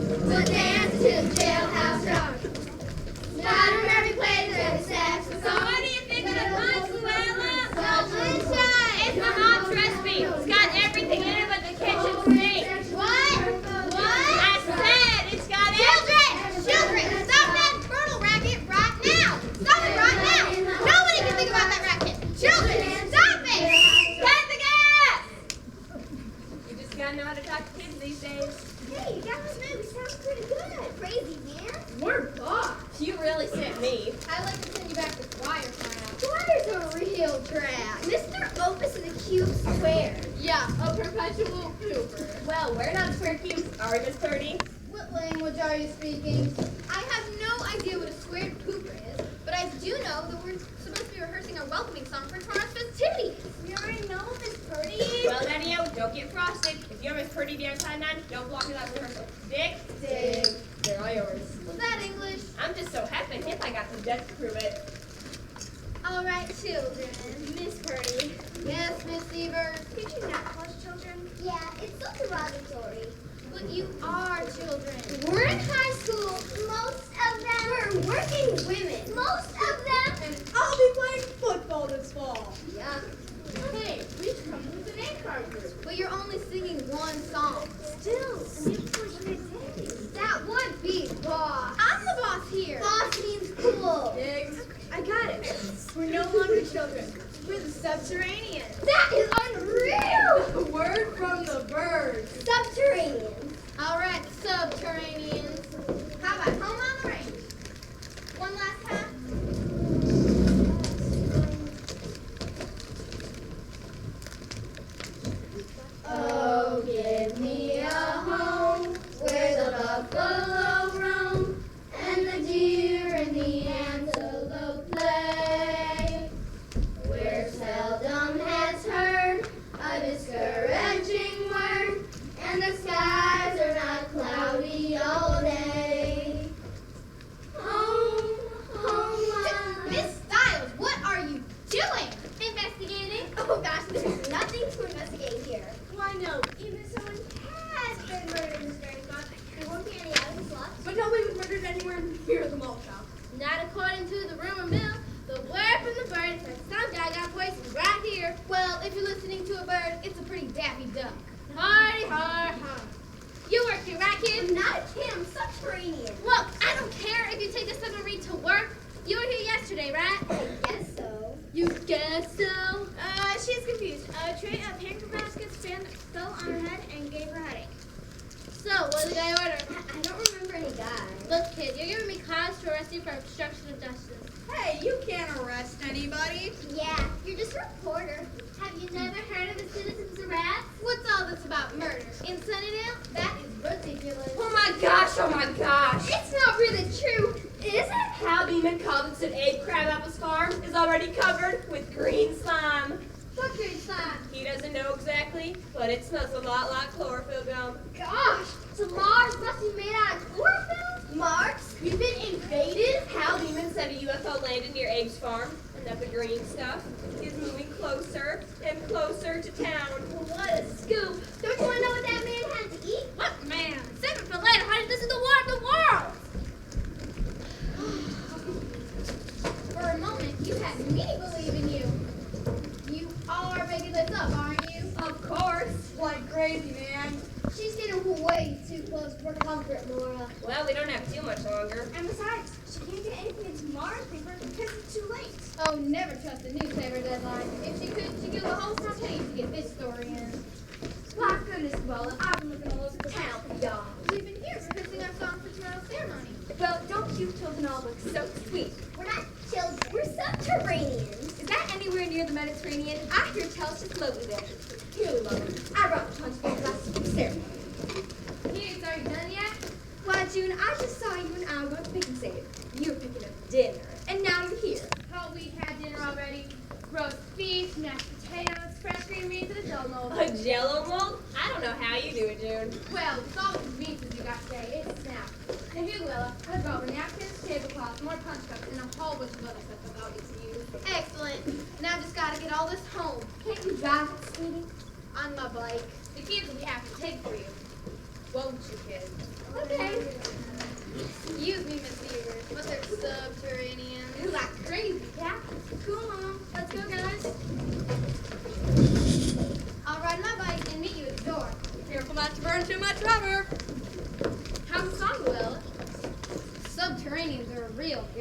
We'll dance to the jailhouse drum. Not a merry place every saxophone. What do you think of the punch, Luella? Sunshine. It's my mom's recipe. It's got everything in it but the kitchen sink. What? I said it's got everything. Children, stop that brutal racket right now. Stop it right now. Nobody can think about that racket. Children, stop it. Cut the gas! You just gotta know how to talk to kids these days. Hey, you got this movie. Sounds pretty good. Crazy, man. We're boss. You really sent me. I'd like to send you back to Squire crap. Squire's a real drag. Mr. Opus is a cube square. Yeah, a perpetual pooper. Well, we're not square cubes, are we, Miss Purdy? What language are you speaking? I have no idea what a squared pooper is, but I do know that we're supposed to be rehearsing our welcoming song for tomorrow's festivities. We already know, Miss Purdy. Well, Daddy-O, don't get frosted. If you're Miss Purdy the outside 9, don't block me that rehearsal. Dick? Dig. They're all yours. Was that English? I'm just so happy and hip I got some debt to prove it. All right, children. Miss Purdy. Yes, Miss Evers. Did you not call us children? Yeah, it's so derogatory. But you are children. We're in high school. Most of them. We're working women. Most of them. And I'll be playing football this fall. Yeah. Hey, we should come with an A-card group. But you're only singing one song. Still, an unfortunate day. That would be boss. I'm the boss here. Boss means cool. Diggs, I got it. We're no longer children. We're the subterraneans. That is unreal. The word from the birds. Subterraneans. All right, subterraneans. How about home on the range? One last time. Oh, give me a home where the buffalo roam and the deer and the antelope play, where seldom has heard a discouraging word, and the skies are not cloudy all day. Home, home. Miss Stiles, what are you doing? Investigating. Oh gosh, there's nothing to investigate here. Why no? Even if someone has been murdered in this very spot, there won't be any evidence left. But nobody was murdered anywhere near the malt shop. Not according to the rumor mill. The word from the bird is that some guy got poisoned right here. Well, if you're listening to a bird, it's a pretty daffy duck. Hardy, har, har. You work here, right, kid? I'm not a kid. I'm subterranean. Look, I don't care if you take the submarine to work. You were here yesterday, right? I guess so. You guess so? She's confused. A tray of pancake baskets fell on her head and gave her a headache. So, what did the guy order? I don't remember any guy. Look, kid, you're giving me cause to arrest you for obstruction of justice. Hey, you can't arrest anybody. Yeah, you're just a reporter. Have you never heard of a citizen's arrest? What's all this about murder? In Sunnydale? That is ridiculous. Oh my gosh, oh my gosh. It's not really true, is it? Hal Beeman called and said Abe Crabapple's farm is already covered with green slime. What green slime? He doesn't know exactly, but it smells a lot like chlorophyll gum. Gosh, so Mars must be made out of chlorophyll? Mars? We've been invaded. Hal Beeman said a UFO landed near Abe's farm, and that the green stuff is moving closer and closer to town. What a scoop. Don't you want to know what that man had to eat? What man? Save it for later, honey. This is the war of the world. For a moment, you had me believe in you. You are making this up, aren't you? Of course. Like crazy, man. She's getting way too close for comfort, Laura. Well, we don't have too much longer. And besides, she can't get anything into tomorrow's paper because it's too late. Oh, never trust a newspaper deadline. If she could, she'd give a whole front page to get this story in. My goodness, Luella, I've been looking all over town for y'all. We've been here rehearsing our song for tomorrow's ceremony. Well, don't you children all look so sweet? We're not children. We're subterraneans. Is that anywhere near the Mediterranean? I hear tell she's lovely there. Here, Luella, I brought the punch for the last ceremony. Kids, are you done yet? Why, June, I just saw you an hour ago at the picnic table. You were picking up dinner, and now you're here. Oh, we had dinner already. Roast beef, mashed potatoes, fresh green beans, and a dough mold. A Jell-O mold? I don't know how you do it, June. Well, it's all the beans as you got today. It's snapped. And here, Willa, I brought napkins, tablecloths, more punch cups, and a whole bunch of other stuff that I'll get to use. Excellent. Now I've just got to get all this home. Can't you drive it, sweetie? On my bike. The kids will be happy to take for you. Won't you, kid? Okay.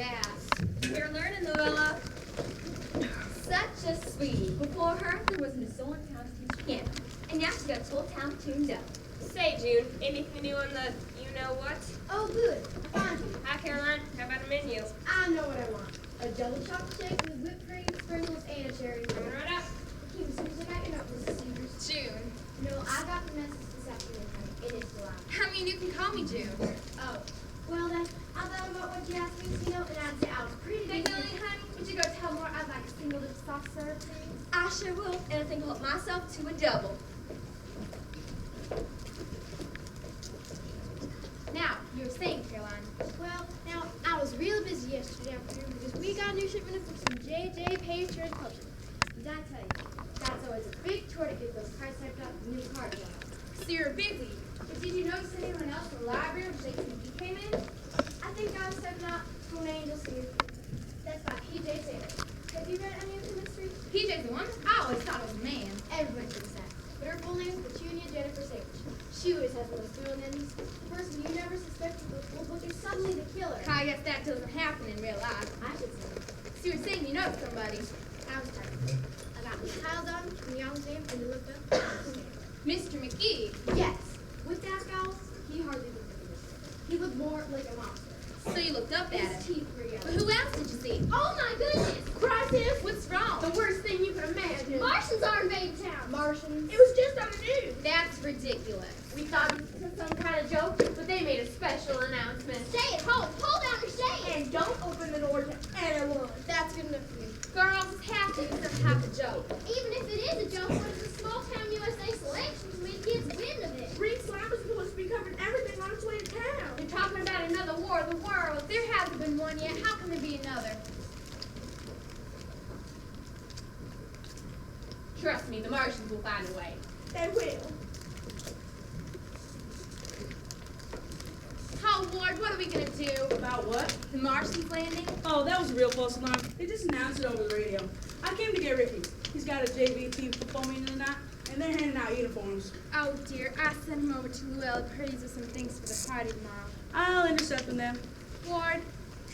gas. You're learning, Luella. Such a sweetie. Before her, there wasn't a soul in town to teach piano. And now she's got a whole town tuned up. Say, June, anything new on the you-know-what? Oh, good. I found you. Hi, Caroline. How about a menu? I know what I want. A double chocolate shake with whipped cream, sprinkles, and a cherry. Coming right up. Keep as soon as I got your note, Mrs. Severs. June. No, I got the message this afternoon, honey. It is still out. I mean, you can call me June. Oh. Well, then, I thought about what you asked me, you know, and I'd say I was pretty Big good. Lily, honey, would you go tell more I'd like a single dip soft serve, please? I sure will, and I think I'll help myself to a double. Now, you were saying, Caroline. Well, now, I was real busy yesterday afternoon because we got a new shipment from some J.J. Patriots Publishing. Did I tell you? That's always a big chore to get those price typed up new cards out. So you're busy. But did you notice anyone else from the library when JTV came in? I think I was stepping out to an angel's here. That's by P.J. Sanders. Have you read any of the mysteries? PJ's a woman? I always thought it was a man. Everybody thinks that. But her full name is Petunia Jennifer Savage. She always has one of those thrilling endings. The person you never suspected was the book is suddenly the killer. I guess that doesn't happen in real life. I should say. So you were saying you know somebody. I was tired. I got my child on from the young name and they looked up. Mr. McGee. Yes. With that scowl, he hardly looked like a mystery. He looked more like a monster. So you looked up at His him. teeth were But yellow. who else did you see? Oh my goodness! Crisis! What's wrong? The worst thing you could imagine. Martians are invading town. Martians? It was just on the news. That's ridiculous. We thought it was some kind of joke, but they made a special announcement. Stay at home. Hold down your shade. And don't open the door to anyone. That's good enough for me. Girls, it's half the use of half a joke. Even if it is a joke, what is a small town USA selection when kids win of it? Green slime is supposed to be covering everything on its way to town. You're talking about another war of the world. There hasn't been one yet. How can there be another? Trust me, the Martians will find a way. They will. Oh, Ward, what are we going to do? About what? The Martians landing? Oh, that was a real false alarm. They just announced it over the radio. I came to get Ricky. He's got a JVT football meeting tonight, and they're handing out uniforms. Oh, dear. I sent him over to Luella Purdy's with some things for the party tomorrow. I'll intercept them. Ward,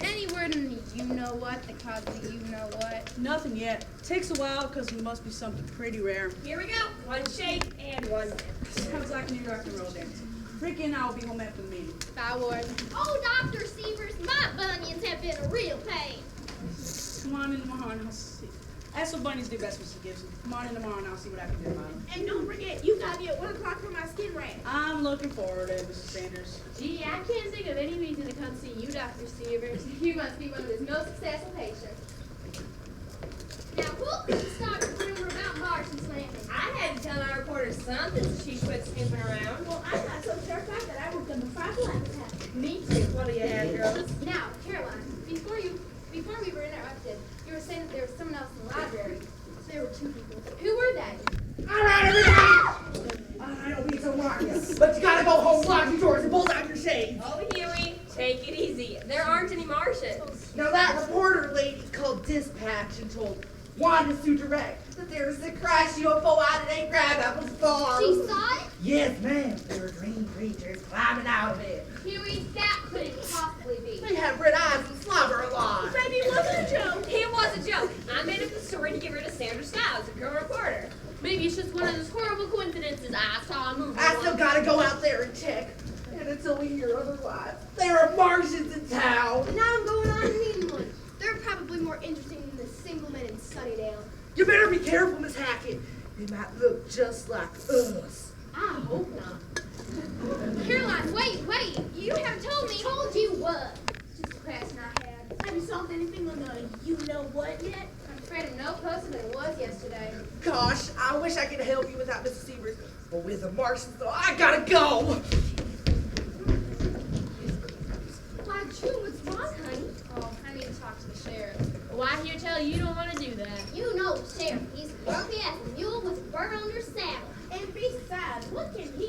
any word in the you-know-what that causes the you-know-what? Nothing yet. Takes a while because it must be something pretty rare. Here we go. One shake and one dip. Sounds like a new rock and roll dance. Ricky and I will be home after the meeting. Bye, Ward. Oh, Dr. Severs, my bunions have been a real pain. Come on in tomorrow and I'll see. That's what bunnies do best, Mr. Gibson. Come on in tomorrow and I'll see what I can do about them. And don't forget, you got me at 1 o'clock for my skin rash. I'm looking forward to it, Mr. Sanders. Gee, I can't think of any reason to come see you, Dr. Severs. You must be one of his most successful patients. Now, who could start a rumor about Martians landing? I had to tell our reporter something so she quit snooping around. Well, I got so terrified that I worked on the 5 black attack. Me too. What do you have, girls? Now, Caroline, before we were interrupted, you were saying that there was someone else in the library. There were 2 people. Who were they? All right, everybody! I don't be so marvelous, but you gotta go home, lock your doors, and pull down your shades. Oh, Huey, take it easy. There aren't any Martians. Now that reporter lady called dispatch and told Wanda Sue Direct that there was a crash UFO out at A. Crabapple's farm. She saw it? Yes, ma'am. There were green creatures climbing out of it. Huey, that couldn't possibly be. They had red eyes and slobber a lot. Maybe it wasn't a joke. It was a joke. I made up the story to get rid of Sandra Stiles, a girl reporter. Maybe it's just one of those horrible coincidences I saw a movie. I still gotta go out there and check. And until we hear otherwise, there are Martians in town. And now I'm going on to meeting one. They're probably more interesting than the single men in Sunnydale. You better be careful, Miss Hackett. They might look just like us. I hope not. Caroline, wait. You haven't told me. Told you what? Just a question I had. Have you solved anything on the you-know-what yet? I'm afraid I'm no closer than it was yesterday. Gosh, I wish I could help you without Mrs. Severs. But with the Martians, though, I gotta go. Why, June, what's wrong, honey? Oh, I need to talk to the sheriff. Well, I hear tell you don't want to do that. You know the sheriff. He's grumpy as a mule with a burr on your saddle. And besides, what can he